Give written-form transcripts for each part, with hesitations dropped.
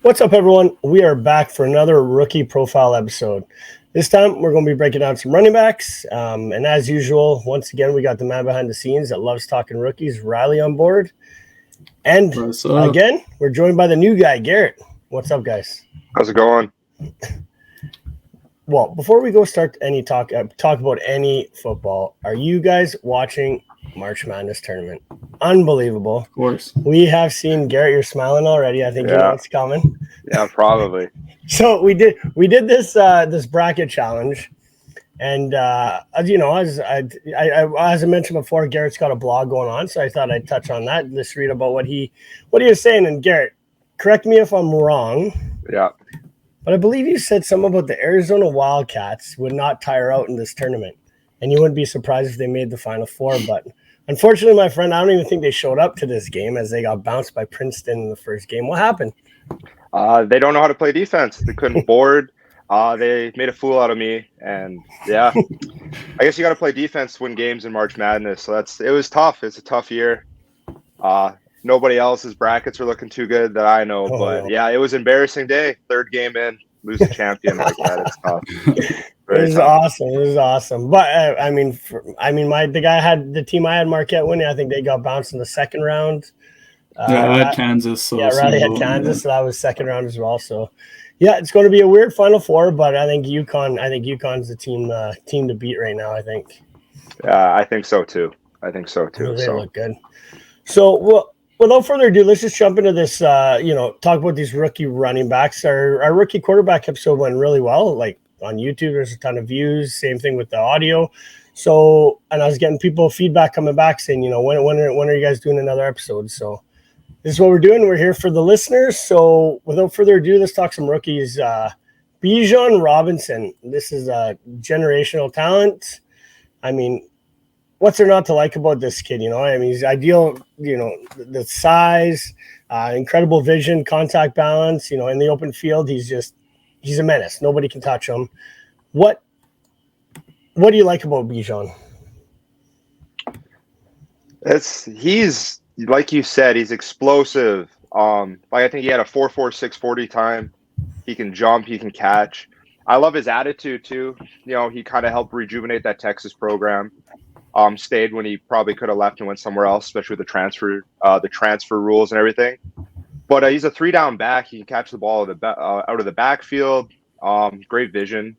What's up, everyone? We are back for another rookie profile episode. This time, we're going to be breaking down some running backs. And as usual, once again, we got the man behind the scenes that loves talking rookies, Riley, on board. And again, we're joined by the new guy, Garret. What's up, guys? How's it going? Well, before we go start any talk about any football, are you guys watching March Madness tournament? Unbelievable. Of course. We have seen Garret, you're smiling already. I think you know what's coming. Yeah, probably. So we did this bracket challenge, and as you know, as I mentioned before, Garrett's got a blog going on, so I thought I'd touch on that. Let's read about what he was saying. And Garret, correct me if I'm wrong. Yeah. But I believe you said something about the Arizona Wildcats would not tire out in this tournament, and you wouldn't be surprised if they made the Final Four. But unfortunately, my friend, I don't even think they showed up to this game as they got bounced by Princeton in the first game. What happened? They don't know how to play defense. They couldn't board. They made a fool out of me, and I guess you got to play defense to win games in March Madness. So it was tough. It's a tough year. Nobody else's brackets are looking too good that I know, but it was an embarrassing day. Third game in, lose a champion like that. It's tough. It was awesome. It was awesome. But the team I had Marquette winning. I think they got bounced in the second round. I had Kansas. So Riley had Kansas, so that was second round as well. So, it's going to be a weird Final Four, but I think UConn's the team to beat right now. I think. Yeah, I think so too. They look good. So, without further ado, let's just jump into this. Talk about these rookie running backs. Our rookie quarterback episode went really well. Like on YouTube, there's a ton of views. Same thing with the audio. So, and I was getting people feedback coming back saying, when are you guys doing another episode? So. This is what we're doing. We're here for the listeners. So without further ado, let's talk some rookies. Bijan Robinson. This is a generational talent. I mean, what's there not to like about this kid? He's ideal, the size, incredible vision, contact balance, in the open field. He's a menace. Nobody can touch him. What do you like about Bijan? He's like you said, he's explosive. I think he had a 4.46 40 time. He can jump, he can catch. I love his attitude too. He kind of helped rejuvenate that Texas program. Stayed when he probably could have left and went somewhere else, especially with the transfer rules and everything. But he's a 3-down back. He can catch the ball out of the backfield. Great vision,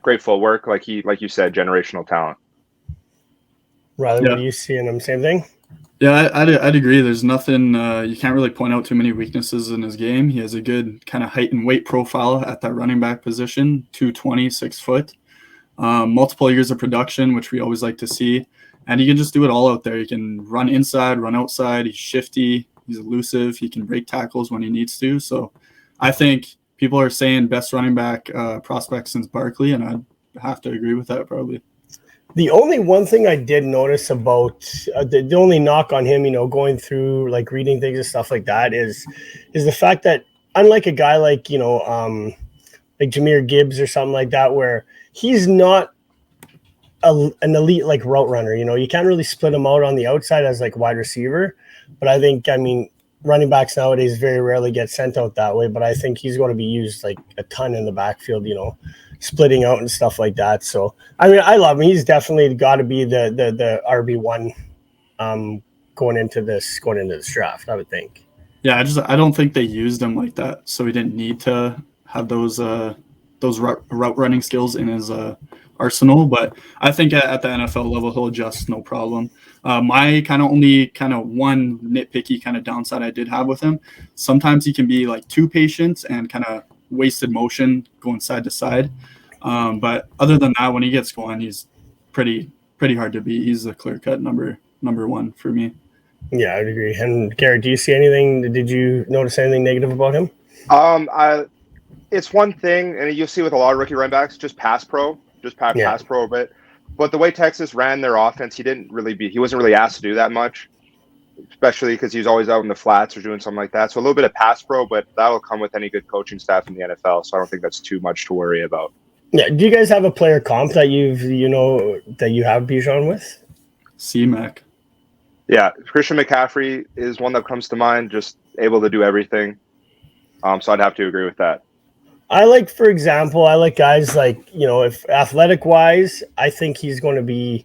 great footwork. Like you said, generational talent. Riley, what do you see in him? Same thing. Yeah, I'd agree. There's nothing you can't really point out too many weaknesses in his game. He has a good kind of height and weight profile at that running back position, 220, 6 foot. Multiple years of production, which we always like to see. And he can just do it all out there. He can run inside, run outside. He's shifty. He's elusive. He can break tackles when he needs to. So I think people are saying best running back prospect since Barkley, and I'd have to agree with that probably. The only one thing I did notice about the only knock on him, going through like reading things and stuff like that is the fact that unlike a guy like, like Jahmyr Gibbs or something like that, where he's not an elite like route runner, you can't really split him out on the outside as like wide receiver. But I think, running backs nowadays very rarely get sent out that way, but I think he's going to be used like a ton in the backfield, splitting out and stuff like that. So, I love him. He's definitely got to be the RB1 going into this draft, I would think. Yeah, I don't think they used him like that, so he didn't need to have those route running skills in his arsenal. But I think at the NFL level, he'll adjust no problem. My one nitpicky kind of downside I did have with him, sometimes he can be like too patient and kind of wasted motion going side to side. But other than that, when he gets going, he's pretty hard to beat. He's a clear-cut number one for me. Yeah, I'd agree. And Garret, do you see anything? Did you notice anything negative about him? It's one thing, and you'll see with a lot of rookie running backs, just pass pro a bit. But the way Texas ran their offense, he wasn't really asked to do that much, especially because he was always out in the flats or doing something like that. So a little bit of pass pro, but that'll come with any good coaching staff in the NFL. So I don't think that's too much to worry about. Yeah. Do you guys have a player comp that you have Bijan with? C-Mac. Yeah, Christian McCaffrey is one that comes to mind, just able to do everything. So I'd have to agree with that. For example, I like guys like, if athletic wise, I think he's going to be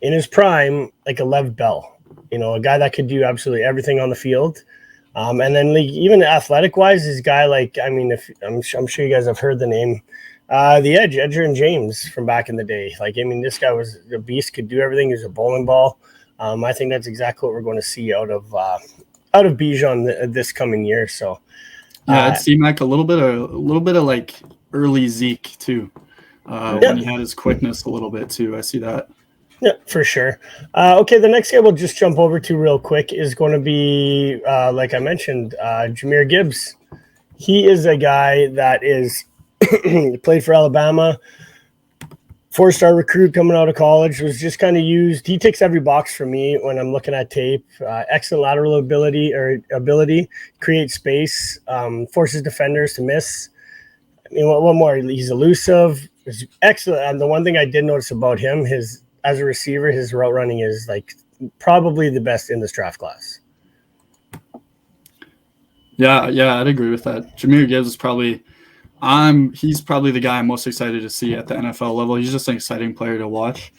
in his prime, like a Lev Bell, a guy that could do absolutely everything on the field. And then like, even athletic wise, this guy, like, I mean, if I'm sure you guys have heard the name, the Edger and James from back in the day. Like, I mean, this guy was a beast, could do everything. He was a bowling ball. I think that's exactly what we're going to see out of Bijan this coming year. So, yeah, I'd see Mac a little bit of like early Zeke too, when he had his quickness a little bit too. I see that. Yeah, for sure. Okay, the next guy we'll just jump over to real quick is going to be, like I mentioned, Jahmyr Gibbs. He is a guy that is played for Alabama, 4-star recruit coming out of college, was just kind of used. He ticks every box for me when I'm looking at tape. Excellent lateral ability, create space, forces defenders to miss. I mean, what more? He's elusive. He's excellent. And the one thing I did notice about him, as a receiver, his route running is like probably the best in this draft class. Yeah, I'd agree with that. Jahmyr Gibbs is probably he's probably the guy I'm most excited to see at the NFL level. He's just an exciting player to watch.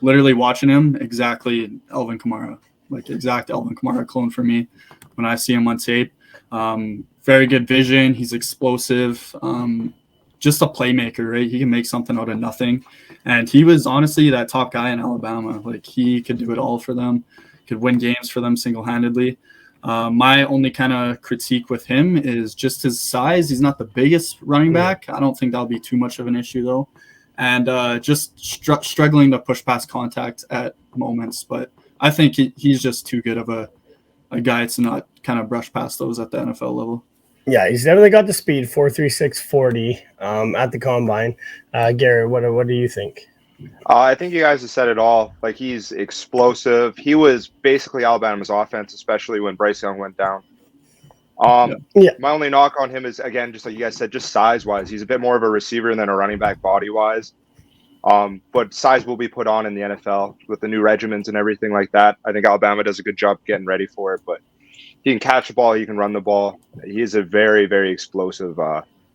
Literally watching him, exactly Alvin Kamara, like exact Alvin Kamara clone for me when I see him on tape. Very good vision. He's explosive. Just a playmaker, right? He can make something out of nothing. And he was honestly that top guy in Alabama. Like, he could do it all for them, could win games for them single-handedly. My only kind of critique with him is just his size. He's not the biggest running back. I don't think that'll be too much of an issue, though. And just struggling to push past contact at moments. But I think he's just too good of a guy to not kind of brush past those at the NFL level. Yeah, he's definitely got the speed, 4.36 40 at the combine. Garret, what do you think? I think you guys have said it all. Like, he's explosive. He was basically Alabama's offense, especially when Bryce Young went down. My only knock on him is, again, just like you guys said, just size-wise. He's a bit more of a receiver than a running back body-wise. But size will be put on in the NFL with the new regimens and everything like that. I think Alabama does a good job getting ready for it. But he can catch the ball. He can run the ball. He is a very, very explosive.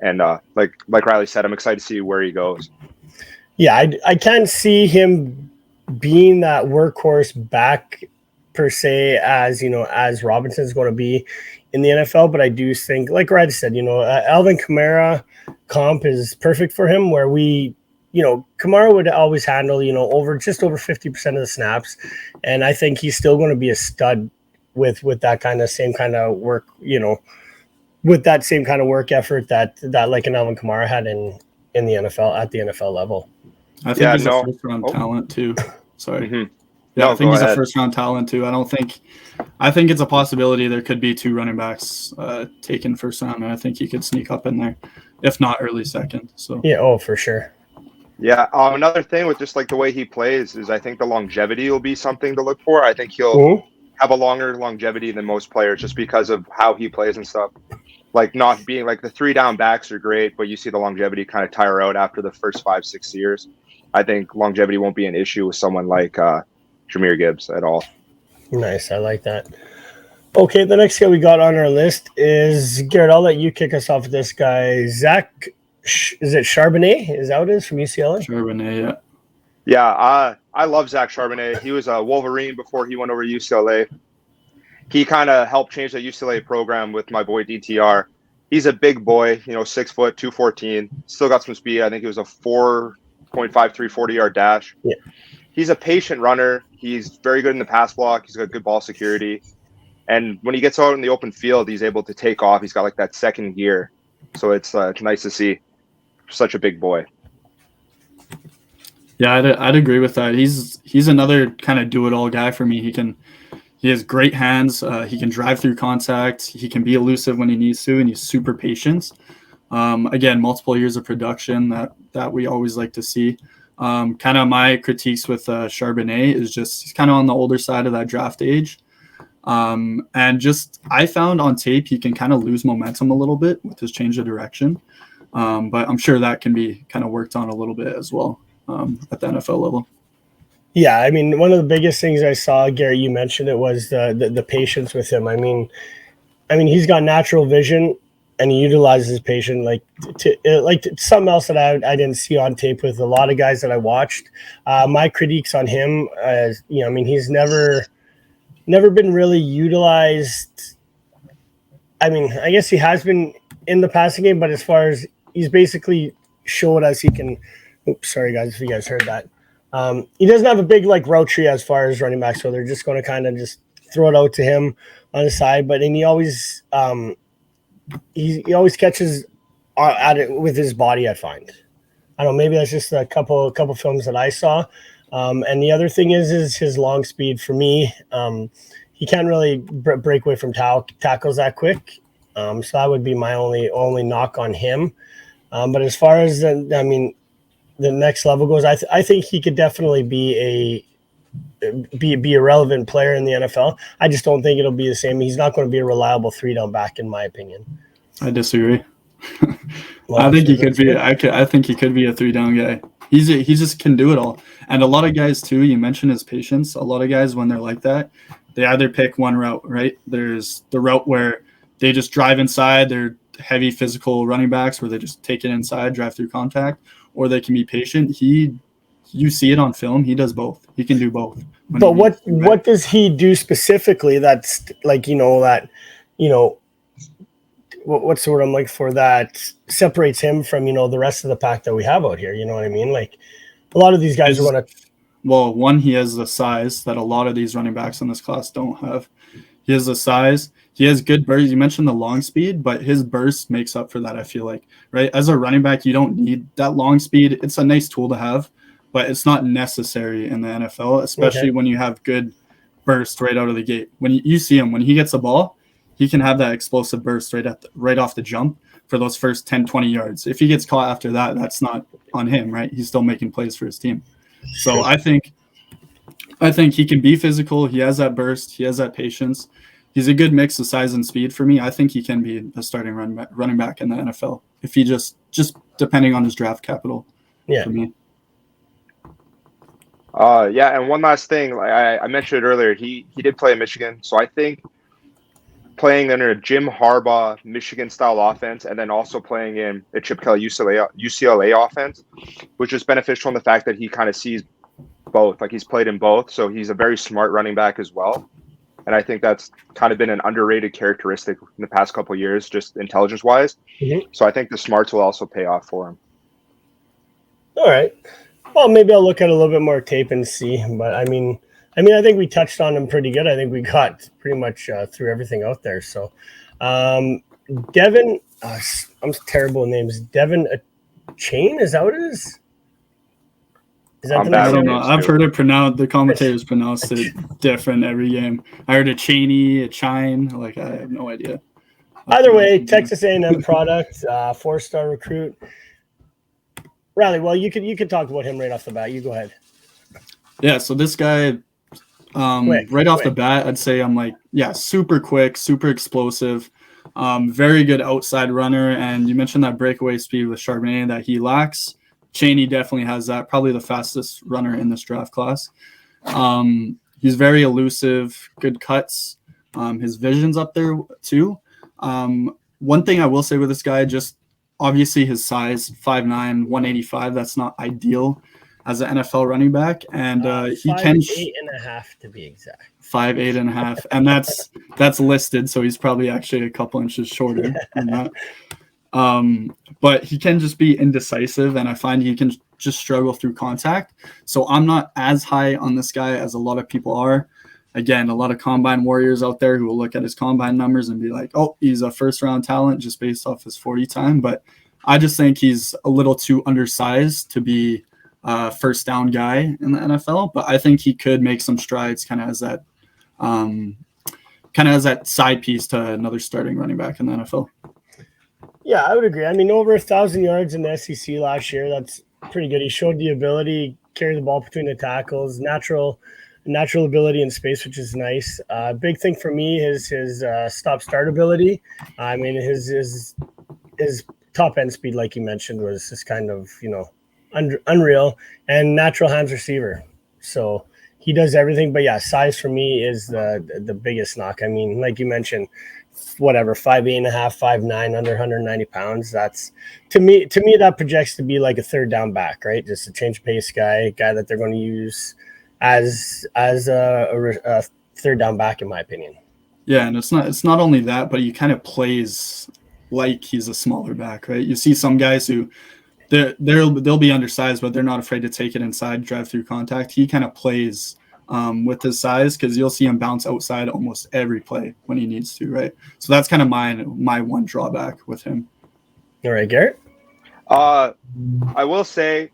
And like Riley said, I'm excited to see where he goes. Yeah, I can't see him being that workhorse back per se as Robinson's going to be in the NFL. But I do think, like Riley said, Alvin Kamara comp is perfect for him, where Kamara would always handle, over 50% of the snaps. And I think he's still going to be a stud with that same kind of work, with that same kind of work effort that like an Alvin Kamara had in the NFL at the NFL level. I think he's a first-round talent too. Sorry. Mm-hmm. Yeah, I think he's a first-round talent too. I think it's a possibility there could be 2 running backs taken first round, and I think he could sneak up in there, if not early second. So yeah, for sure. Yeah, another thing with just like the way he plays is I think the longevity will be something to look for. I think he'll have a longer longevity than most players just because of how he plays and stuff. Like, not being like the 3 down backs are great, but you see the longevity kind of tire out after the first 5-6 years. I think longevity won't be an issue with someone like Jahmyr Gibbs at all. Nice. I like that. Okay, the next guy we got on our list is, Garret, I'll let you kick us off with this guy. Zach, is it Charbonnet? Is that what it is, from UCLA? Charbonnet, yeah. Yeah, I love Zach Charbonnet. He was a Wolverine before he went over to UCLA. He kind of helped change the UCLA program with my boy DTR. He's a big boy, 6 foot, 214. Still got some speed. I think it was a 4.53 40-yard dash. Yeah. He's a patient runner. He's very good in the pass block. He's got good ball security. And when he gets out in the open field, he's able to take off. He's got like that second gear. So it's nice to see such a big boy. Yeah, I'd agree with that. He's another kind of do-it-all guy for me. He has great hands. He can drive through contact. He can be elusive when he needs to, and he's super patient. Again, multiple years of production that we always like to see. Kind of my critiques with Charbonnet is just he's kind of on the older side of that draft age. And just I found on tape he can kind of lose momentum a little bit with his change of direction. But I'm sure that can be kind of worked on a little bit as well at the NFL level. Yeah, I mean, one of the biggest things I saw, Garret, you mentioned it, was the patience with him. I mean, I mean, he's got natural vision, and he utilizes his patient something else that I didn't see on tape with a lot of guys that I watched. My critiques on him, I mean, he's never been really utilized. I mean, I guess he has been in the passing game, but as far as he's basically showed us he can. Oops, sorry guys, if you guys heard that. He doesn't have a big route tree as far as running back, so they're just going to kind of just throw it out to him on the side. But then he always he always catches at it with his body. I find. I don't know. Maybe that's just a couple films that I saw. And the other thing is his long speed. For me, he can't really break away from tackles that quick. So that would be my only knock on him. But as far as the next level goes, I think he could definitely be a relevant player in the NFL. I just don't think it'll be the same. He's not going to be a reliable 3-down back, in my opinion. I disagree. I think he could be. I think he could be a 3-down guy. He just can do it all. And a lot of guys too. You mentioned his patience. A lot of guys, when they're like that, they either pick one route. Right? There's the route where they just drive inside. They're heavy physical running backs where they just take it inside, drive through contact, or they can be patient. You see it on film. He does both. He can do both. But what does he do specifically that's what's the word I'm looking for that separates him from, the rest of the pack that we have out here? You know what I mean? Like a lot of these guys are going to. Well, one, he has the size that a lot of these running backs in this class don't have. He has the size. He has good burst. You mentioned the long speed, but his burst makes up for that, I feel like, right? As a running back, you don't need that long speed. It's a nice tool to have, but it's not necessary in the NFL, especially when you have good burst right out of the gate. When you see him, when he gets the ball, he can have that explosive burst right off the jump for those first 10, 20 yards. If he gets caught after that, that's not on him, right? He's still making plays for his team. So I think he can be physical. He has that burst. He has that patience. He's a good mix of size and speed for me. I think he can be a starting running back in the NFL if he just depending on his draft capital. Yeah. For me. And one last thing, I mentioned it earlier. He did play in Michigan, so I think playing under a Jim Harbaugh Michigan style offense, and then also playing in a Chip Kelly UCLA offense, which is beneficial in the fact that he kind of sees both. Like he's played in both, so he's a very smart running back as well. And I think that's kind of been an underrated characteristic in the past couple of years, just intelligence-wise. Mm-hmm. So I think the smarts will also pay off for him. All right. Well, maybe I'll look at a little bit more tape and see. But I mean, I think we touched on him pretty good. I think we got pretty much through everything out there. So, Devin, I'm terrible with names. Devin Chain, is that what it is? Is that I don't know. I've heard it pronounced. The commentators pronounced it different every game. I heard a Chaney, a Chine. Like I have no idea. Either way, Texas A&M product, 4-star recruit. Riley, well, you could talk about him right off the bat. You go ahead. Yeah. So this guy, right off the bat, I'd say super quick, super explosive, very good outside runner. And you mentioned that breakaway speed with Charbonnet that he lacks. Chaney definitely has that, probably the fastest runner in this draft class. He's very elusive, good cuts. His vision's up there too. One thing I will say with this guy, just obviously his size, 5'9", 185, that's not ideal as an NFL running back. And he can 5'8.5" to be exact. 5'8.5", and that's listed, so he's probably actually a couple inches shorter than that. But he can just be indecisive, and I find he can just struggle through contact. So I'm not as high on this guy as a lot of people are. Again, a lot of combine warriors out there who will look at his combine numbers and be like, oh, he's a first-round talent just based off his 40 time. But I just think he's a little too undersized to be a first-down guy in the NFL. But I think he could make some strides kind of as that side piece to another starting running back in the NFL. Yeah, I would agree. Over 1,000 yards in the SEC last year. That's pretty good. He showed the ability, carry the ball between the tackles, natural ability in space, which is nice. Big thing for me is his stop-start ability. His top end speed, like you mentioned, was just kind of unreal, and natural hands receiver. So he does everything. But yeah, size for me is the biggest knock. Like you mentioned, whatever 5'8.5", 5'9", under 190 pounds. That's to me that projects to be like a third down back, right? Just a change pace guy that they're going to use as a third down back, in my opinion. Yeah, and it's not only that, but he kind of plays like he's a smaller back, right? You see some guys who they'll be undersized, but they're not afraid to take it inside, drive through contact. He kind of plays with his size, because you'll see him bounce outside almost every play when he needs to, right? So that's kind of my one drawback with him. All right, Garrett? I will say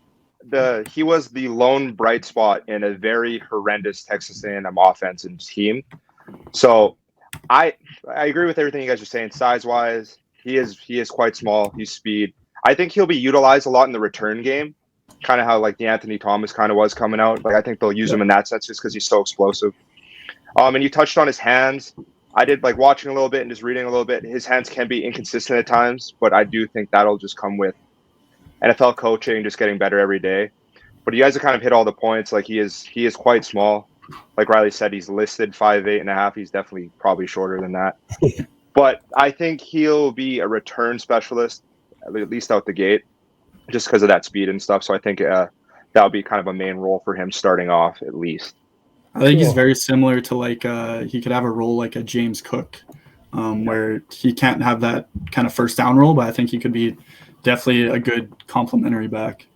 he was the lone bright spot in a very horrendous Texas A&M offense and team. So I agree with everything you guys are saying. Size-wise, he is quite small. He's speed. I think he'll be utilized a lot in the return game, kind of how like the Anthony Thomas kind of was coming out. Like I think they'll use him in that sense just because he's so explosive. And you touched on his hands. I did like watching a little bit and just reading a little bit. His hands can be inconsistent at times, but I do think that'll just come with NFL coaching, just getting better every day. But you guys have kind of hit all the points. Like he is quite small. Like Riley said, he's listed 5'8.5". He's definitely probably shorter than that. But I think he'll be a return specialist, at least out the gate, just because of that speed and stuff. So I think that'll be kind of a main role for him starting off, at least. I think he's very similar to like he could have a role like a James Cook, where he can't have that kind of first down role, but I think he could be definitely a good complementary back.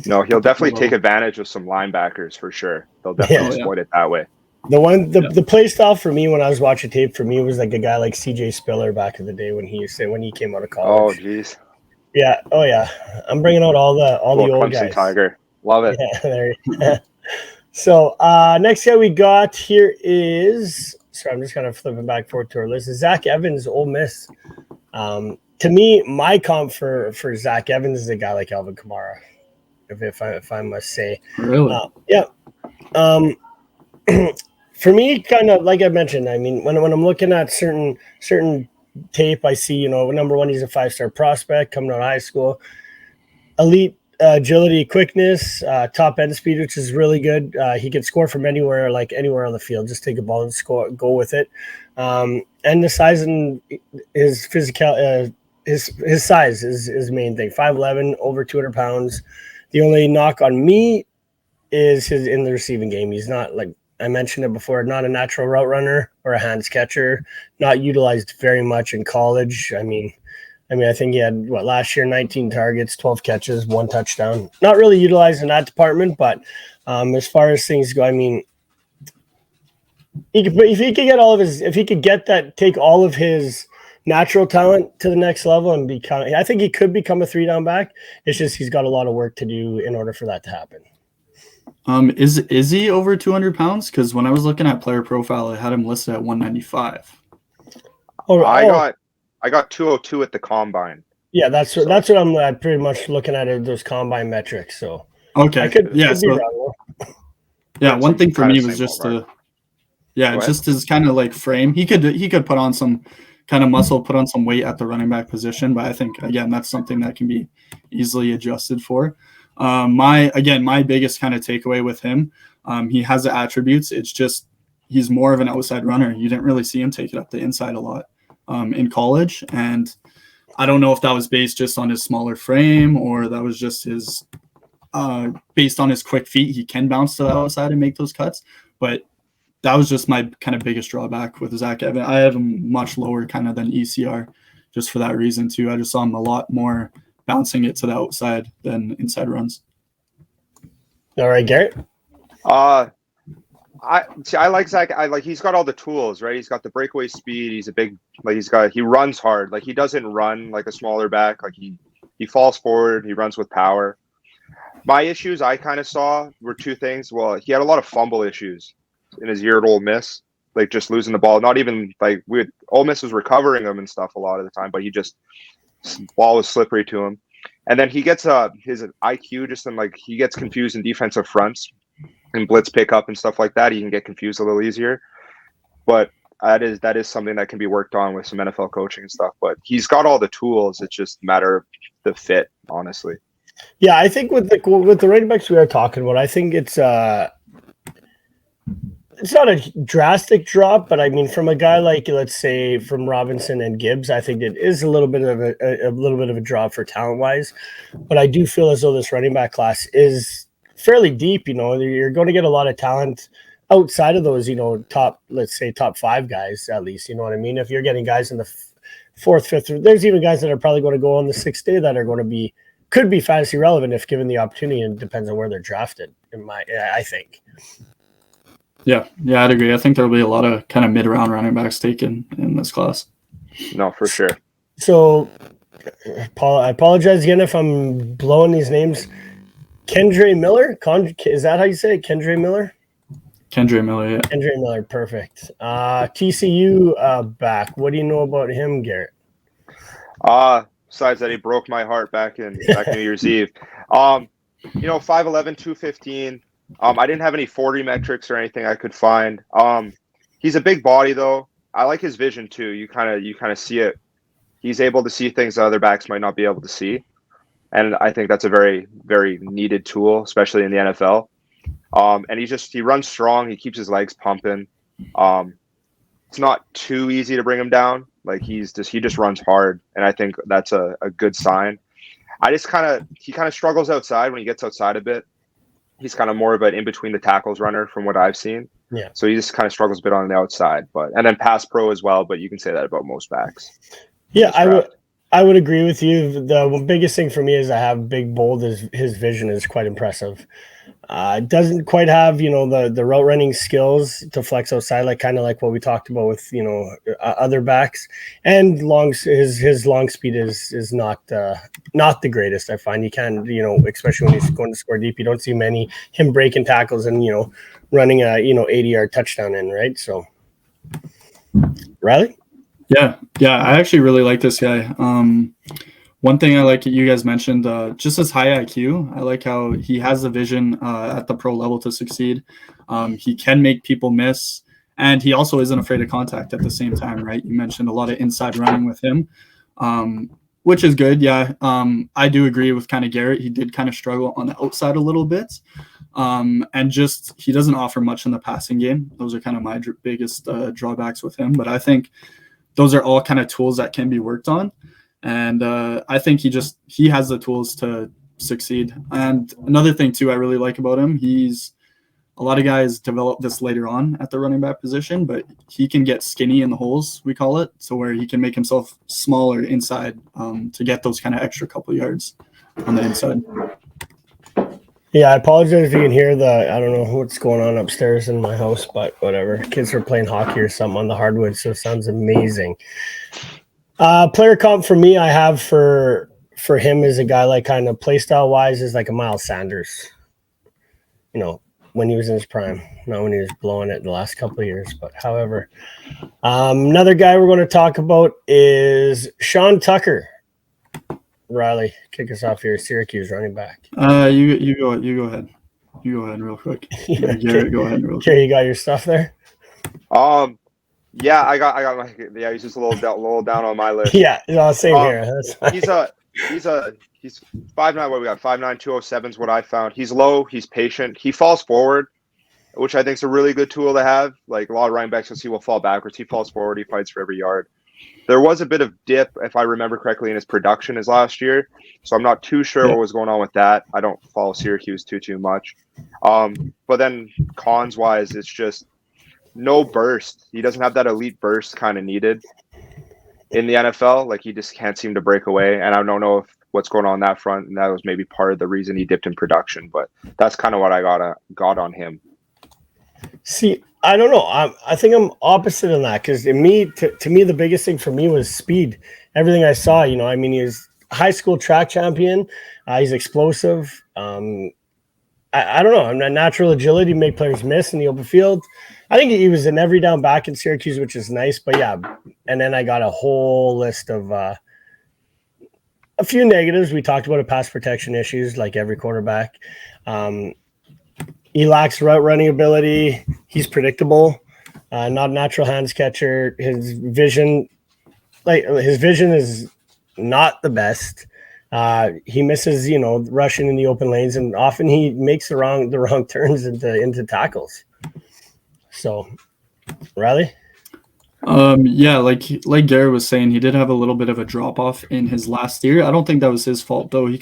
No, he'll definitely take advantage of some linebackers for sure. They'll definitely exploit it that way. The play style for me when I was watching tape for me was like a guy like CJ Spiller back in the day when he came out of college. Oh, geez. Yeah. Oh, yeah. I'm bringing out all the old Clemson guys. Tiger. Love it. Yeah, there. So next guy we got here is, sorry, I'm just kind of flipping back forward to our list, is Zach Evans, Ole Miss. To me, my comp for Zach Evans is a guy like Alvin Kamara, if I must say. Really? Yeah. For me, kind of like I mentioned, I mean, when I'm looking at certain tape, I see, number one, he's a 5-star prospect coming out of high school, elite agility, quickness, top end speed, which is really good. He can score from anywhere on the field. Just take a ball and score, go with it. And the size and his physical, his size is his main thing. 5'11", over 200 pounds. The only knock on me is his in the receiving game. He's not, like I mentioned it before, not a natural route runner or a hands catcher. Not utilized very much in college. I mean, I think he had last year 19 targets, 12 catches, 1 touchdown. Not really utilized in that department, but as far as things go, I mean, if he could take all of his natural talent to the next level and I think he could become a 3-down back. It's just he's got a lot of work to do in order for that to happen. Is he over 200 pounds? Because when I was looking at player profile, I had him listed at 195. I got 202 at the combine. Yeah, that's what I'm pretty much looking at, those combine metrics. So okay, one thing for me was just just his kind of like frame. He could put on some kind of muscle, put on some weight at the running back position, but I think again that's something that can be easily adjusted for. My biggest kind of takeaway with him, he has the attributes. It's just he's more of an outside runner. You didn't really see him take it up the inside a lot in college, and I don't know if that was based just on his smaller frame or that was just his based on his quick feet. He can bounce to the outside and make those cuts, but that was just my kind of biggest drawback with Zach Evans. I have him much lower kind of than ECR just for that reason too. I just saw him a lot more bouncing it to the outside than inside runs. All right, Garrett. I like Zach. He's got all the tools, right? He's got the breakaway speed. He's a big, he runs hard. Like he doesn't run like a smaller back. Like he falls forward. He runs with power. My issues I kind of saw were two things. Well, he had a lot of fumble issues in his year at Ole Miss, like just losing the ball. Not even Ole Miss was recovering him and stuff a lot of the time, but ball was slippery to him. And then he gets his IQ just in he gets confused in defensive fronts and blitz pickup and stuff like that. He can get confused a little easier, but that is something that can be worked on with some NFL coaching and stuff. But he's got all the tools. It's just a matter of the fit, honestly. Yeah, I think with the running backs we are talking about, I think it's it's not a drastic drop, but I mean, from a guy like, let's say, from Robinson and Gibbs, I think it is a little bit of a drop for talent wise. But I do feel as though this running back class is fairly deep. You know, you're going to get a lot of talent outside of those, you know, top 5 guys at least. You know what I mean? If you're getting guys in the fourth, fifth, there's even guys that are probably going to go on the 6th day that are going to could be fantasy relevant if given the opportunity, and it depends on where they're drafted. I think. Yeah, I'd agree. I think there'll be a lot of kind of mid-round running backs taken in this class. No, for sure. So, Paul, I apologize again if I'm blowing these names. Kendre Miller? Is that how you say it? Kendre Miller? Kendre Miller, yeah. Kendre Miller, perfect. TCU back. What do you know about him, Garrett? Besides that, he broke my heart back New Year's Eve. 5'11", 215. I didn't have any 40 metrics or anything I could find. He's a big body though. I like his vision too. You kind of see it. He's able to see things that other backs might not be able to see, and I think that's a very, very needed tool, especially in the NFL. And he runs strong. He keeps his legs pumping. It's not too easy to bring him down. Like he just runs hard, and I think that's a good sign. He kind of struggles outside when he gets outside a bit. He's kind of more of an in between the tackles runner from what I've seen. Yeah. So he just kind of struggles a bit on the outside, and then pass pro as well. But you can say that about most backs. Yeah, I would agree with you. The biggest thing for me is I have Big Bold. His vision is quite impressive. Doesn't quite have, you know, the route running skills to flex outside, like kind of like what we talked about with, you know, other backs. And his long speed is not the greatest. I find you can, you know, especially when he's going to score deep, you don't see him breaking tackles and, you know, running a 80-yard touchdown in, right? So, Riley? Yeah, I actually really like this guy. One thing I like you guys mentioned, just his high IQ. I like how he has the vision at the pro level to succeed. He can make people miss, and he also isn't afraid of contact at the same time, right? You mentioned a lot of inside running with him, which is good. Yeah, I do agree with kind of Garrett. He did kind of struggle on the outside a little bit, and just he doesn't offer much in the passing game. Those are kind of my biggest drawbacks with him, but I think those are all kind of tools that can be worked on. And I think he has the tools to succeed. And another thing too, I really like about him, a lot of guys develop this later on at the running back position, but he can get skinny in the holes, we call it, so where he can make himself smaller inside to get those kind of extra couple yards on the inside. Yeah, I apologize if you can hear I don't know what's going on upstairs in my house, but whatever. Kids are playing hockey or something on the hardwood, so it sounds amazing. Player comp for me, I have for him is a guy like kind of play style wise is like a Miles Sanders. You know, when he was in his prime, not when he was blowing it the last couple of years. But however, another guy we're going to talk about is Sean Tucker. Riley, kick us off here. Syracuse running back. You go ahead. You go ahead real quick. Yeah, Garrett, go ahead real quick. Okay, you got your stuff there. Yeah, I got my. Yeah, he's just a little down on my list. Yeah, same here. He's 5'9". What we got? 5'9", 207 is what I found. He's low. He's patient. He falls forward, which I think is a really good tool to have. Like a lot of running backs, he will fall backwards. He falls forward. He fights for every yard. There was a bit of dip, if I remember correctly, in his production his last year. So I'm not too sure what was going on with that. I don't follow Syracuse too much. But then cons wise, it's just no burst. He doesn't have that elite burst kind of needed in the NFL. Like he just can't seem to break away. And I don't know what's going on that front. And that was maybe part of the reason he dipped in production. But that's kind of what I got on him. See, I don't know. I think I'm opposite on that because to me, the biggest thing for me was speed. Everything I saw, you know, I mean, he's high school track champion. He's explosive. I don't know. Natural agility, make players miss in the open field. I think he was an every down back in Syracuse, which is nice. But yeah, and then I got a whole list of a few negatives. We talked about pass protection issues, like every quarterback. He lacks route running ability. He's predictable. Not a natural hands catcher. His vision is not the best. He misses, you know, rushing in the open lanes, and often he makes the wrong turns into tackles. So, Riley? Yeah, like Garret was saying, he did have a little bit of a drop off in his last year. I don't think that was his fault though. He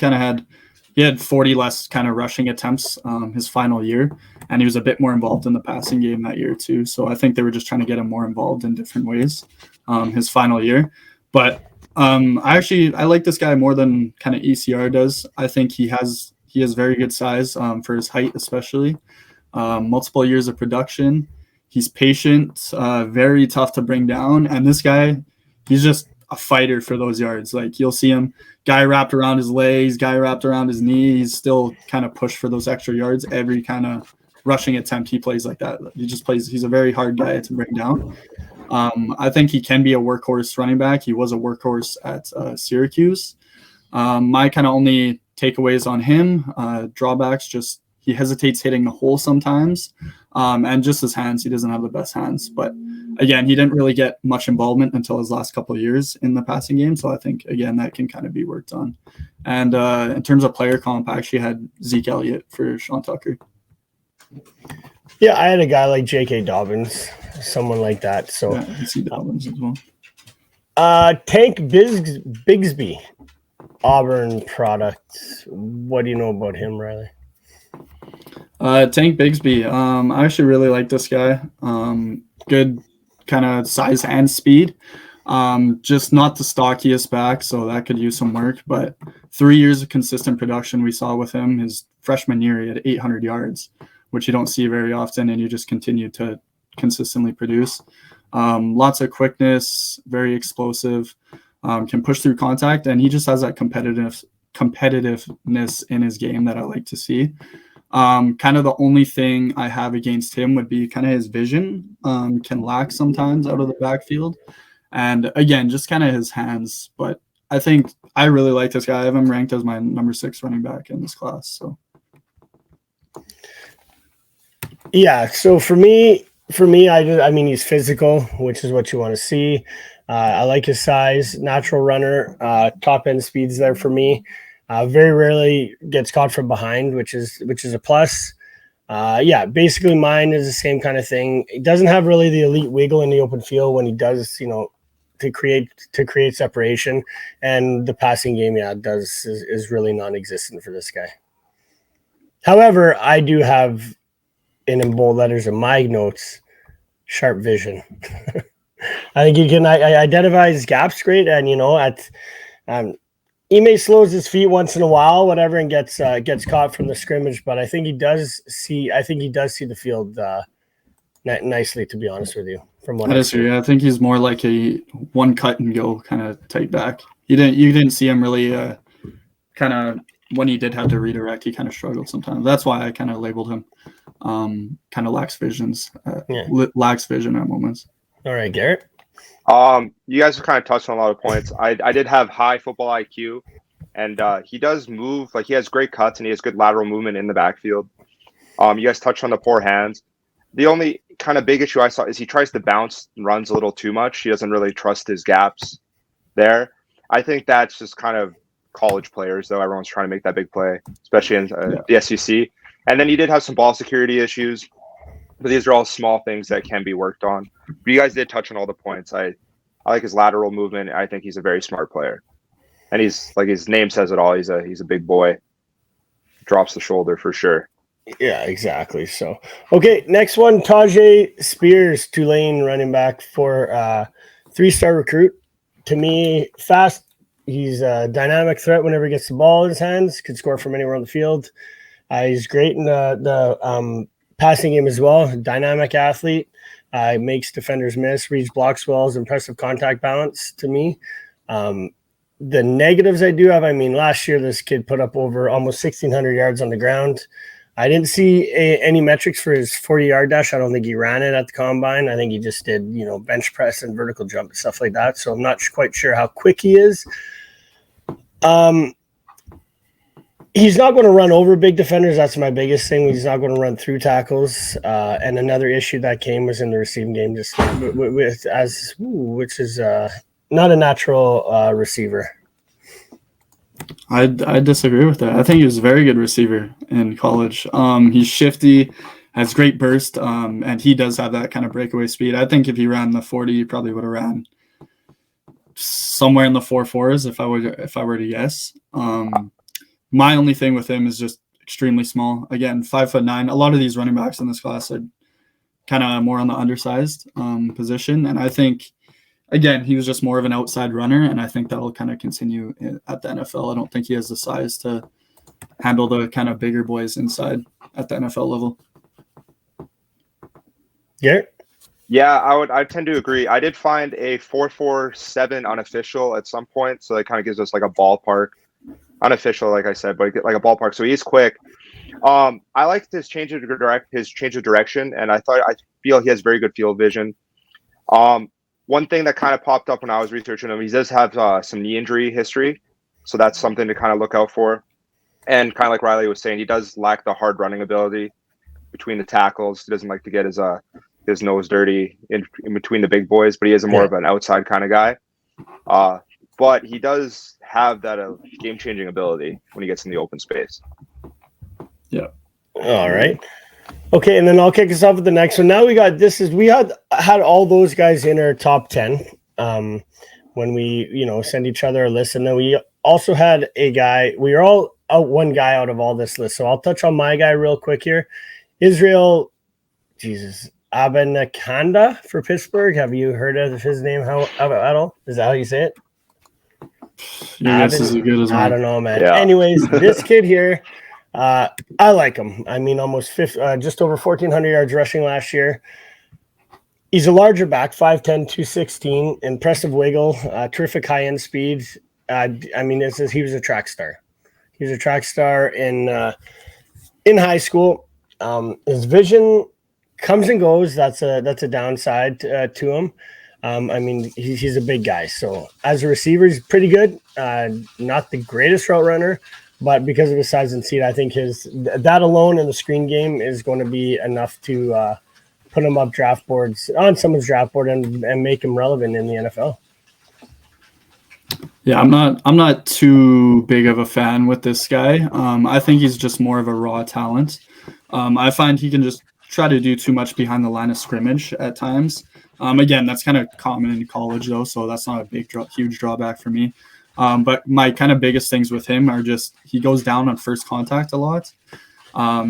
had 40 less kind of rushing attempts his final year, and he was a bit more involved in the passing game that year too. So I think they were just trying to get him more involved in different ways his final year. But I like this guy more than kind of ECR does. I think he has very good size for his height, especially multiple years of production. He's patient, very tough to bring down. And this guy, he's just a fighter for those yards. Like you'll see him, guy wrapped around his legs, guy wrapped around his knee. He's still kind of pushed for those extra yards. Every kind of rushing attempt he plays like that. He's a very hard guy to bring down. I think he can be a workhorse running back. He was a workhorse at Syracuse. My kind of only takeaways on him, drawbacks, just he hesitates hitting the hole sometimes. And just his hands, he doesn't have the best hands. But again, he didn't really get much involvement until his last couple of years in the passing game. So I think, again, that can kind of be worked on. And in terms of player comp, I actually had Zeke Elliott for Sean Tucker. Yeah, I had a guy like J.K. Dobbins, someone like that. So yeah, I can see Dobbins as well. Tank Bigsby, Auburn product. What do you know about him, Riley? Tank Bigsby. I actually really like this guy. Good kind of size and speed. Just not the stockiest back, so that could use some work. But 3 years of consistent production we saw with him. His freshman year, he had 800 yards, which you don't see very often, and you just continue to consistently produce. Lots of quickness, very explosive, can push through contact, and he just has that competitiveness in his game that I like to see. Kind of the only thing I have against him would be kind of his vision, can lack sometimes out of the backfield. And again, just kind of his hands. But I think I really like this guy. I have him ranked as my number 6 running back in this class. So yeah, so for me, I mean, he's physical, which is what you want to see. I like his size, natural runner, top end speeds there for me. Very rarely gets caught from behind, which is a plus. Yeah, basically mine is the same kind of thing. He doesn't have really the elite wiggle in the open field when he does, to create separation, and the passing game, is really non-existent for this guy. However, I do have in bold letters in my notes, sharp vision. I think he can identify his gaps great, and he may slows his feet once in a while, whatever, and gets caught from the scrimmage. But I think he does see the field nicely. To be honest with you, from what I see, I think he's more like a one cut and go kind of type back. You didn't see him really kind of when he did have to redirect. He kind of struggled sometimes. That's why I kind of labeled him kind of lacks vision at moments. All right, Garret. You guys have kind of touched on a lot of points. I did have high football IQ, and he does move. Like, he has great cuts and he has good lateral movement in the backfield. You guys touched on the poor hands. The only kind of big issue I saw is he tries to bounce and runs a little too much. He doesn't really trust his gaps there. I think that's just kind of college players, though. Everyone's trying to make that big play, especially in the SEC. And then he did have some ball security issues, but these are all small things that can be worked on. But you guys did touch on all the points. I like his lateral movement. I think he's a very smart player, and he's like, his name says it all. He's a big boy. Drops the shoulder for sure. Yeah, exactly. So, okay, next one, Tajay Spears, Tulane running back for 3-star recruit. To me, fast. He's a dynamic threat whenever he gets the ball in his hands. Could score from anywhere on the field. He's great in the passing game as well. Dynamic athlete. Makes defenders miss, reads blocks well, is impressive contact balance to me. The negatives I do have, last year this kid put up over almost 1,600 yards on the ground. I didn't see any metrics for his 40-yard dash. I don't think he ran it at the combine. I think he just did, bench press and vertical jump and stuff like that. So I'm not quite sure how quick he is. He's not going to run over big defenders. That's my biggest thing. He's not going to run through tackles. And another issue that came was in the receiving game, just which is not a natural receiver. I disagree with that. I think he was a very good receiver in college. He's shifty, has great burst, and he does have that kind of breakaway speed. I think if he ran the 40, he probably would have ran somewhere in the 4.4s if I were to guess. My only thing with him is just extremely small. Again, 5'9". A lot of these running backs in this class are kind of more on the undersized position, and I think, again, he was just more of an outside runner, and I think that'll kind of continue at the NFL. I don't think he has the size to handle the kind of bigger boys inside at the NFL level. Yeah, I tend to agree. I did find a 4.47 unofficial at some point, so that kind of gives us like a ballpark. Unofficial, like I said, but like a ballpark. So he's quick. I liked his change of direction, and I feel he has very good field vision. One thing that kind of popped up when I was researching him, he does have some knee injury history, so that's something to kind of look out for. And kind of like Riley was saying, he does lack the hard running ability between the tackles. He doesn't like to get his nose dirty in between the big boys, but he is more of an outside kind of guy. But he does have that game-changing ability when he gets in the open space. Yeah. All right. Okay, and then I'll kick us off with the next one. Now we had all those guys in our top 10 when we send each other a list, and then we also had a guy. We are all out one guy out of all this list, so I'll touch on my guy real quick here. Israel, Abanikanda for Pittsburgh. Have you heard of his name at all? Is that how you say it? Your guess is as good as mine. I don't know, man. Yeah. Anyways, this kid here, I like him. I mean, just over 1,400 yards rushing last year. He's a larger back, 5'10", 216, impressive wiggle, terrific high-end speed. He was a track star. He was a track star in high school. His vision comes and goes. That's a downside to him. He's a big guy. So as a receiver, he's pretty good. Not the greatest route runner, but because of his size and speed, I think that alone in the screen game is going to be enough to put him up on someone's draft board and make him relevant in the NFL. Yeah, I'm not too big of a fan with this guy. I think he's just more of a raw talent. I find he can just try to do too much behind the line of scrimmage at times. Again, that's kind of common in college though, so that's not a huge drawback for me. But my kind of biggest things with him are just he goes down on first contact a lot.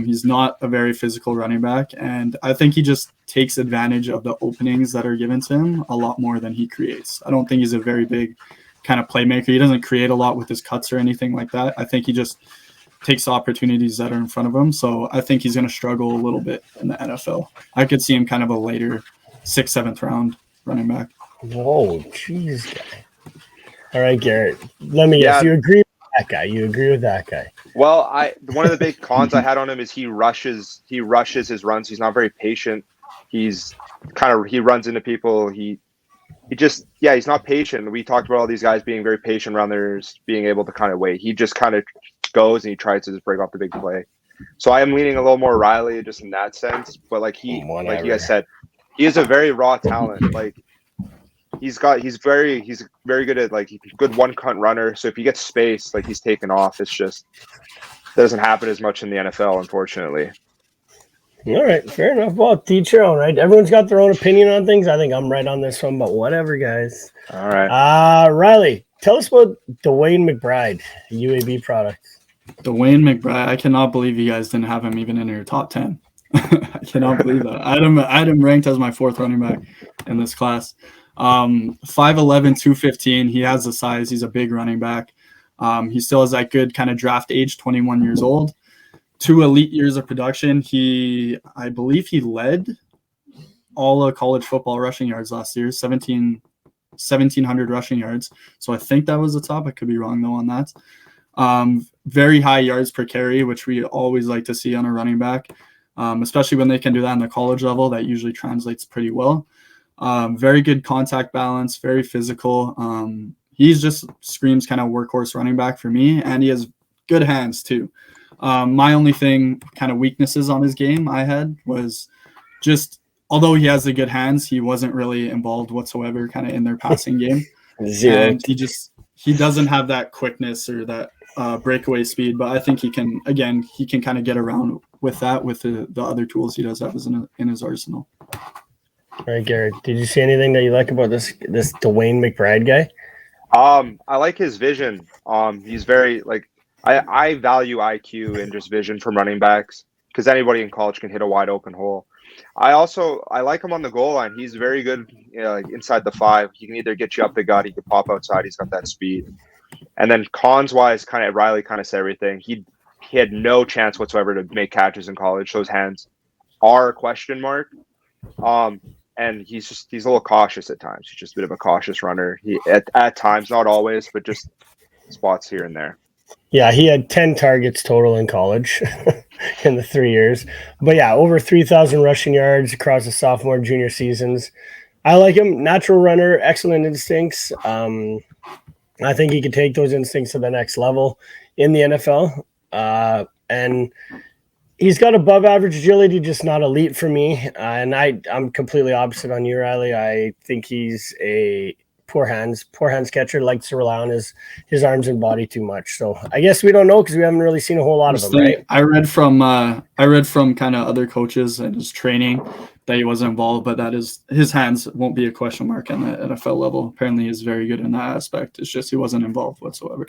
He's not a very physical running back, and I think he just takes advantage of the openings that are given to him a lot more than he creates. I don't think he's a very big kind of playmaker. He doesn't create a lot with his cuts or anything like that. I think he just takes opportunities that are in front of him. So I think he's going to struggle a little bit in the NFL. I could see him kind of a later 6th, 7th round running back. Whoa, jeez, guy. All right, Garrett. Let me guess. You agree with that guy? You agree with that guy? Well, one of the big cons I had on him is he rushes his runs. He's not very patient. He runs into people. He's not patient. We talked about all these guys being very patient runners, being able to kind of wait. He just kind of goes and he tries to just break off the big play. So I am leaning a little more Riley just in that sense. But like you guys said, he is a very raw talent. Like he's very good at good one cut runner. So if he gets space, he's taken off. It's just doesn't happen as much in the NFL, unfortunately. All right, fair enough. Well, teach your own, right? Everyone's got their own opinion on things. I think I'm right on this one, but whatever, guys. All right. Riley, tell us about Dwayne McBride, UAB product. Dwayne McBride, I cannot believe you guys didn't have him even in your top 10. I cannot believe that. I had him ranked as my 4th running back in this class. 5'11", 215. He has the size. He's a big running back. He still has that good kind of draft age, 21 years old. 2 elite years of production. I believe he led all of college football rushing yards last year, 1,700 rushing yards. So I think that was the top. I could be wrong though on that. Very high yards per carry, which we always like to see on a running back, especially when they can do that on the college level. That usually translates pretty well. Very good contact balance, very physical. He's just screams kind of workhorse running back for me, and he has good hands too. My only kind of weaknesses on his game I had was just, although he has the good hands, he wasn't really involved whatsoever kind of in their passing game. Zero. And he doesn't have that quickness or that breakaway speed, but I think he can kind of get around with that with the other tools he does have in his arsenal. All right, Garret, did you see anything that you like about this Dwayne McBride guy? I like his vision. He's very I value IQ and just vision from running backs because anybody in college can hit a wide open hole. I like him on the goal line. He's very good, inside the 5. He can either get you up the gut, he can pop outside. He's got that speed. And then cons wise, Riley kind of said everything. He had no chance whatsoever to make catches in college. So his hands are a question mark. And he's a little cautious at times. He's just a bit of a cautious runner. He at times, not always, but just spots here and there. Yeah, he had 10 targets total in college in the 3 years. But yeah, over 3,000 rushing yards across the sophomore and junior seasons. I like him. Natural runner, excellent instincts. I think he could take those instincts to the next level in the NFL. And he's got above average agility, just not elite for me. And I'm completely opposite on you, Riley. I think he's a poor hands catcher, likes to rely on his arms and body too much. So I guess we don't know because we haven't really seen a whole lot of him, right? I read from kind of other coaches and his training that he wasn't involved, but that is his hands won't be a question mark on the NFL level. Apparently he's very good in that aspect. It's just he wasn't involved whatsoever.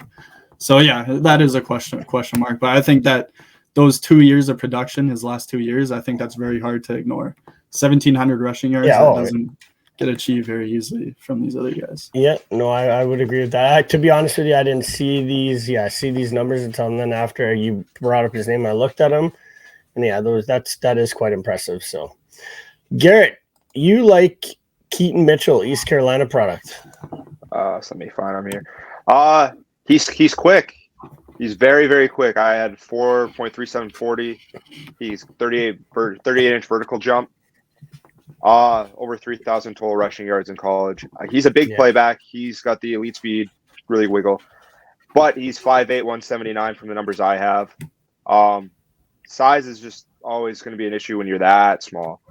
So yeah, that is a question mark. But I think that those 2 years of production, his last 2 years, I think that's very hard to ignore. 1,700 rushing yards, doesn't get achieved very easily from these other guys. Yeah, no, I would agree with that. To be honest with you, I didn't see these numbers until then after you brought up his name. I looked at him, and yeah, that is quite impressive. So, Garret, you like Keaton Mitchell, East Carolina product? Let me find him here. He's quick. He's very, very quick. I had 4.3740. He's 38-inch vertical jump. Over 3,000 total rushing yards in college. He's a big playback. He's got the elite speed, really wiggle. But he's 5'8", 179 from the numbers I have. Size is just always going to be an issue when you're that small.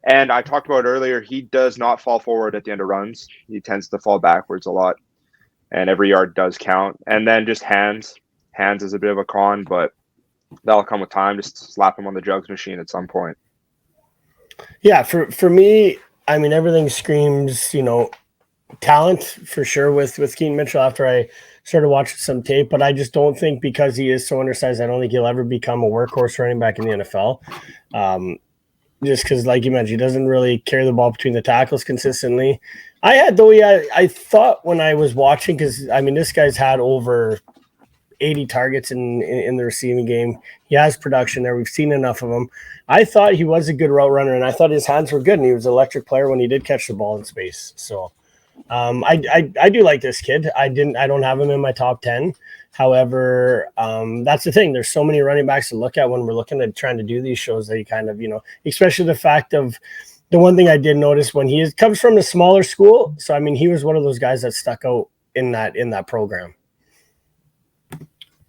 And I talked about earlier, he does not fall forward at the end of runs. He tends to fall backwards a lot. And every yard does count. And then just hands. Hands is a bit of a con, but that'll come with time. Just slap him on the jugs machine at some point. Yeah, for me, I mean, everything screams, talent for sure with Keaton Mitchell after I started watching some tape, but I just don't think because he is so undersized, I don't think he'll ever become a workhorse running back in the NFL. Just because, like you mentioned, he doesn't really carry the ball between the tackles consistently. I thought when I was watching, because, I mean, this guy's had over 80 targets in the receiving game. He has production there. We've seen enough of him. I thought he was a good route runner, and I thought his hands were good, and he was an electric player when he did catch the ball in space. So I do like this kid. I don't have him in my top 10. However, that's the thing. There's so many running backs to look at when we're looking at trying to do these shows that you kind of, especially the fact of the one thing I did notice when he comes from a smaller school. So, I mean, he was one of those guys that stuck out in that program.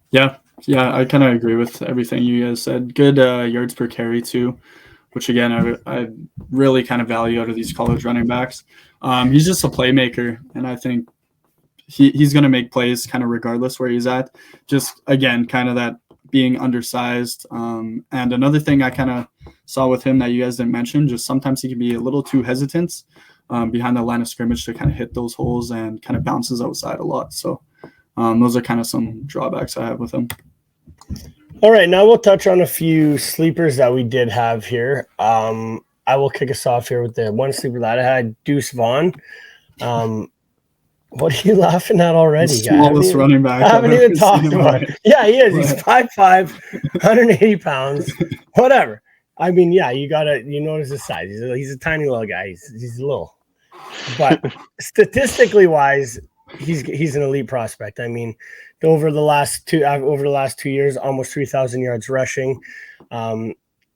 Yeah, I kind of agree with everything you guys said. Good yards per carry too, which again I really kind of value out of these college running backs. He's just a playmaker, and I think he's going to make plays kind of regardless where he's at. Just again, kind of that being undersized. And another thing I kind of saw with him that you guys didn't mention, just sometimes he can be a little too hesitant behind the line of scrimmage to kind of hit those holes and kind of bounces outside a lot. So. Those are kind of some drawbacks I have with him. All right, now we'll touch on a few sleepers that we did have here. I will kick us off here with the one sleeper that I had, Deuce Vaughn. What are you laughing at already? The smallest running back. I haven't even talked about it. Yeah, he is. He's 5'5", 180 pounds, whatever. I mean, yeah, you notice his size. He's a tiny little guy. He's little. But statistically wise, he's an elite prospect. I mean, over the last 2 years, almost 3,000 yards rushing.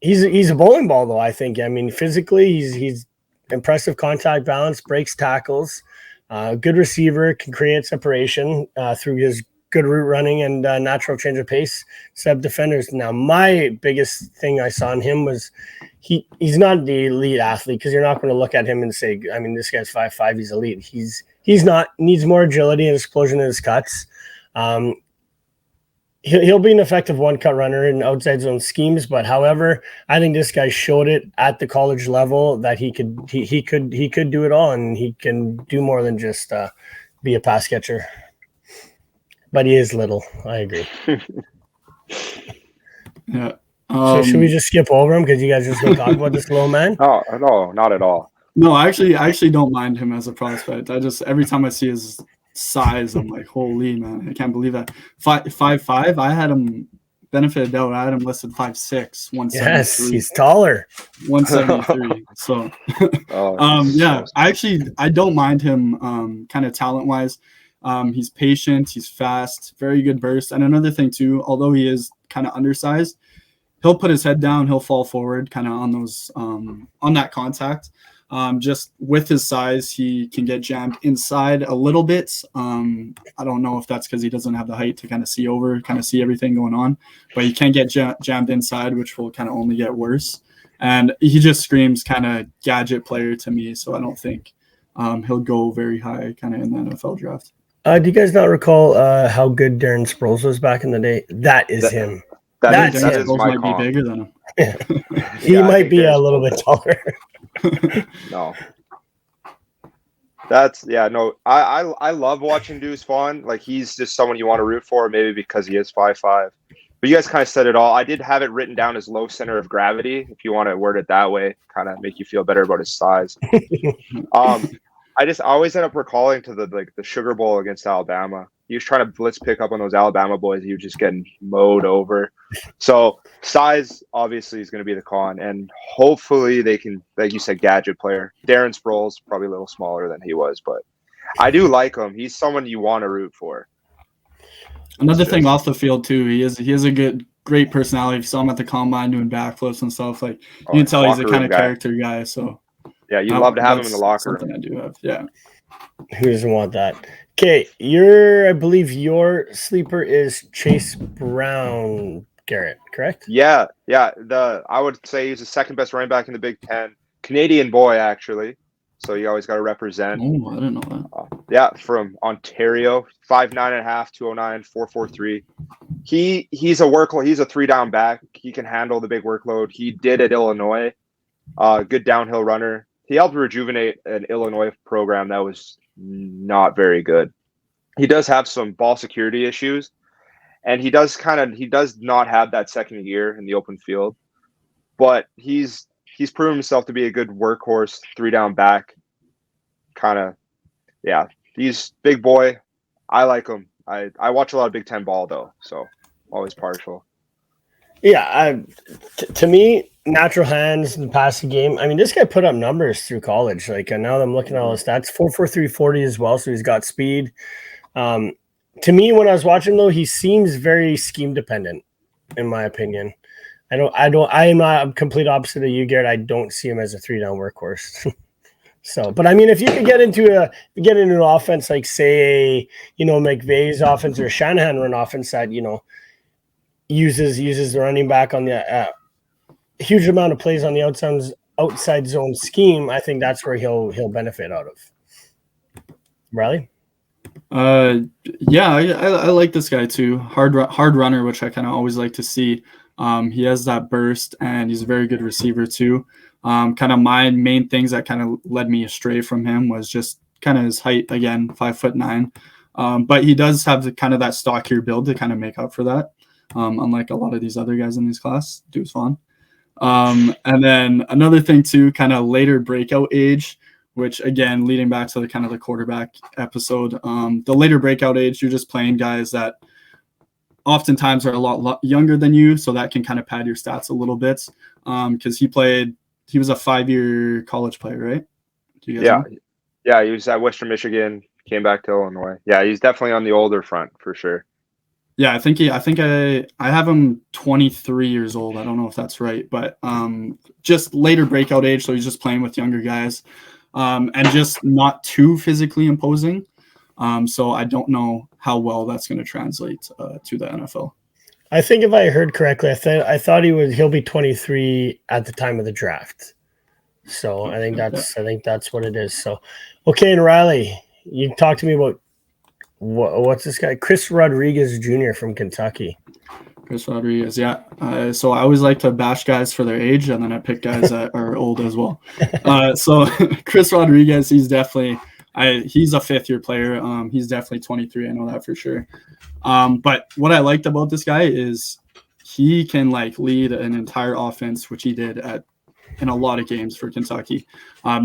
He's a bowling ball though. I think. I mean, physically, he's impressive contact balance, breaks tackles, good receiver, can create separation through his good route running and natural change of pace. Sub defenders. Now, my biggest thing I saw in him was he's not the elite athlete because you're not going to look at him and say, I mean, this guy's 5'5", he's elite. He's not, needs more agility and explosion in his cuts. he'll be an effective one-cut runner in outside zone schemes. But however, I think this guy showed it at the college level that he could do it all, and he can do more than just be a pass catcher. But he is little. I agree. Yeah. So should we just skip over him because you guys just going to talk about this little man? No, not at all. No, I actually don't mind him as a prospect. I just every time I see his size, I'm like, holy man, I can't believe that. 5'5". I had him benefit of doubt. I had him listed 5'6", 173. Yes, he's taller. 173. So yeah, I don't mind him kind of talent wise. He's patient, he's fast, very good burst. And another thing too, although he is kind of undersized, he'll put his head down, he'll fall forward kind of on those on that contact. Just with his size, he can get jammed inside a little bit. I don't know if that's because he doesn't have the height to kind of see everything going on, but he can get jammed inside, which will kind of only get worse. And he just screams kind of gadget player to me, so I don't think he'll go very high kind of in the NFL draft. Do you guys not recall how good Darren Sproles was back in the day? That is him. That is my might be bigger than him. He might be a little bit taller. No. I love watching Deuce Vaughn. Like, he's just someone you want to root for, maybe because he is 5'5". But you guys kind of said it all. I did have it written down as low center of gravity, if you want to word it that way, kind of make you feel better about his size. I always end up recalling to the Sugar Bowl against Alabama. He was trying to blitz pick up on those Alabama boys. He was just getting mowed over. So size obviously is going to be the con, and hopefully they can, like you said, gadget player. Darren Sproles probably a little smaller than he was, but I do like him. He's someone you want to root for. Another thing off the field too, he is a great personality. If you saw him at the combine doing backflips and stuff, like you can tell he's the kind of character guy. So yeah, you'd love to have him in the locker room. I do have, yeah. Who doesn't want that? Okay, I believe your sleeper is Chase Brown, Garrett, correct? Yeah. I would say he's the second best running back in the Big Ten. Canadian boy, actually. So you always got to represent. Oh, I didn't know that. Yeah, from Ontario, 5'9.5", 209, 443. He's a workload. He's a 3-down back. He can handle the big workload. He did at Illinois. Good downhill runner. He helped rejuvenate an Illinois program that was not very good. He does have some ball security issues, and he does not have that second year in the open field, but he's proven himself to be a good workhorse 3-down back. He's big boy. I like him. I watch a lot of Big Ten ball though, so always partial. Yeah, to me, natural hands and passing game. I mean, this guy put up numbers through college. Like, now that I'm looking at all his stats, 4.43 40 as well. So he's got speed. To me, when I was watching though, he seems very scheme dependent, in my opinion. I am not a complete opposite of you, Garrett. I don't see him as a 3-down workhorse. So, but I mean, if you could get into an offense like, say, McVay's offense or Shanahan run offense that uses the running back on the huge amount of plays on the outside zone scheme, I think that's where he'll benefit out of. Riley? Yeah, I like this guy too. Hard runner, which I kind of always like to see. He has that burst, and he's a very good receiver too. Kind of my main things that kind of led me astray from him was just kind of his height, again, 5'9". But he does have the kind of that stockier build to kind of make up for that. Unlike a lot of these other guys in this class. Deuce Vaughn. And then another thing too, kind of later breakout age, which again, leading back to the kind of the quarterback episode, the later breakout age, you're just playing guys that oftentimes are a lot younger than you. So that can kind of pad your stats a little bit. Cause he was a 5-year college player, right? Do you guys know? Yeah. He was at Western Michigan, came back to Illinois. Yeah. He's definitely on the older front for sure. Yeah, I have him 23 years old. I don't know if that's right, but just later breakout age, so he's just playing with younger guys, and just not too physically imposing. So I don't know how well that's going to translate to the NFL. I think if I heard correctly, I thought he'll be 23 at the time of the draft. So I think that's what it is. So okay, and Riley, you talk to me about what's this guy? Chris Rodriguez Jr. from Kentucky. Chris Rodriguez, yeah. So I always like to bash guys for their age, and then I pick guys that are old as well. So Chris Rodriguez, he's definitely he's a fifth-year player. He's definitely 23. I know that for sure. But what I liked about this guy is he can like lead an entire offense, which he did in a lot of games for Kentucky.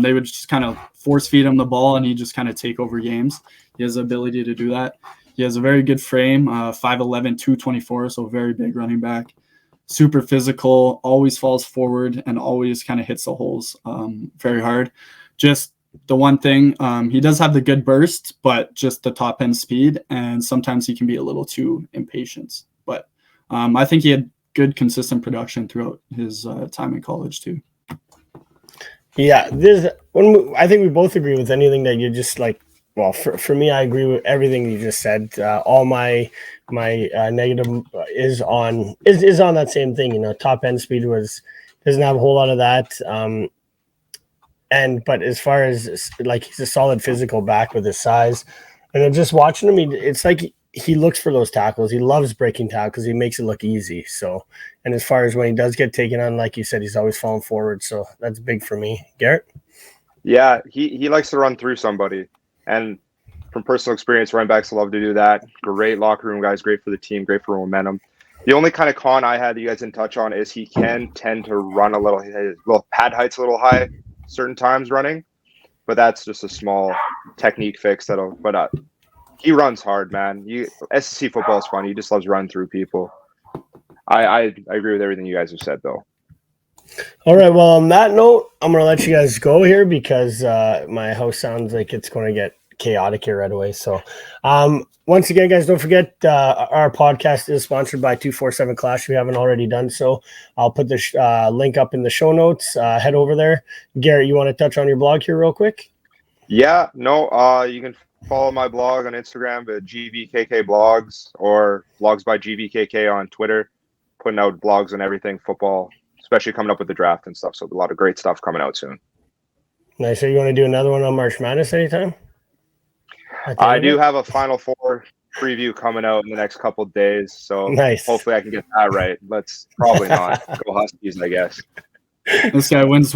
They would just kind of force feed him the ball, and he just kind of take over games. He has the ability to do that. He has a very good frame, 5'11", 224, so very big running back. Super physical, always falls forward, and always kind of hits the holes very hard. Just the one thing, he does have the good burst, but just the top end speed, and sometimes he can be a little too impatient. But I think he had good, consistent production throughout his time in college too. Yeah, I think we both agree with anything that you just like. Well, for me, I agree with everything you just said. All my negative is on that same thing. You know, top end speed doesn't have a whole lot of that. But as far as like he's a solid physical back with his size, and then just watching him, it's like he looks for those tackles. He loves breaking tackles. He makes it look easy. So, and as far as when he does get taken on, like you said, he's always falling forward. So that's big for me. Garrett? Yeah, he likes to run through somebody. And from personal experience, running backs love to do that. Great locker room guys, great for the team, great for momentum. The only kind of con I had that you guys didn't touch on is he can tend to run a little, pad height's a little high certain times running, but that's just a small technique fix but he runs hard, man. SEC football is fun. He just loves running through people. I agree with everything you guys have said, though. All right. Well, on that note, I'm going to let you guys go here because my house sounds like it's going to get chaotic here right away. So once again, guys, don't forget our podcast is sponsored by 247 Clash. If you haven't already done so, I'll put the link up in the show notes. Head over there. Garrett, you want to touch on your blog here real quick? Yeah. No, you can follow my blog on Instagram at GVKK Blogs or Blogs by GVKK on Twitter. Putting out blogs on everything football, especially coming up with the draft and stuff. So a lot of great stuff coming out soon. Nice. So you want to do another one on March Madness anytime? I do have a Final Four preview coming out in the next couple of days. So nice. Hopefully I can get that right. Let's probably not go Huskies, I guess. This guy wins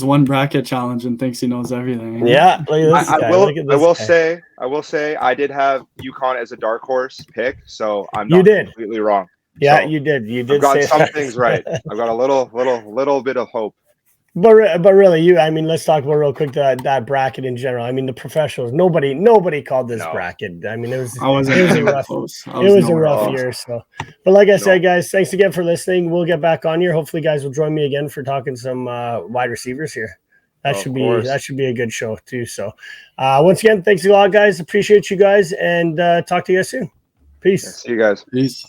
one bracket challenge and thinks he knows everything. Yeah, look at this guy. I will say I did have UConn as a dark horse pick, so I'm not completely wrong. Yeah, so you did. I've got some things right. I've got a little bit of hope. But really, let's talk about real quick that bracket in general. I mean, the professionals, nobody called this bracket. I mean, it was a rough year. So, but like I said, guys, thanks again for listening. We'll get back on here. Hopefully, guys will join me again for talking some wide receivers here. That should be a good show too. So, once again, thanks a lot, guys. Appreciate you guys, and talk to you guys soon. Peace. See you guys. Peace.